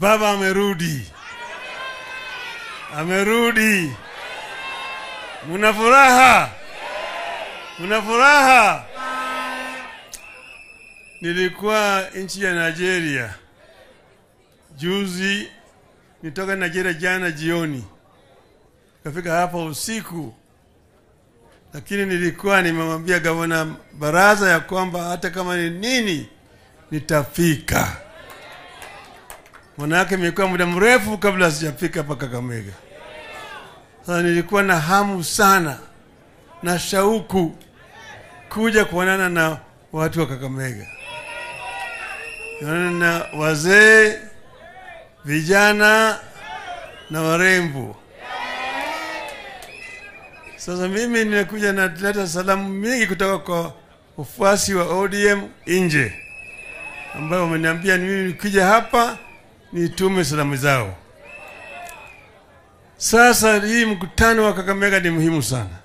Baba amerudi. Amerudi. Muna furaha? Muna furaha? Nilikuwa nchi ya Nigeria. Juzi nitoka Nigeria jana jioni. Kafika hapa usiku. Lakini nilikuwa nimemwambia gavana Baraza ya kwamba hata kama ni nini nitafika. Manake imekuwa muda mrefu kabla sijafika hapa Kakamega. Sasa nilikuwa na hamu sana na shauku kuja kuonana na watu wa Kakamega. Kuonana na wazee, vijana na warembo. Sasa mimi nimekuja na leta salamu mingi kutoka kwa ufuasi wa ODM nje, ambao wameniambia ni mimi nikija hapa nitume salamu zao. Sasa hii mkutano wa Kakamega ni muhimu sana.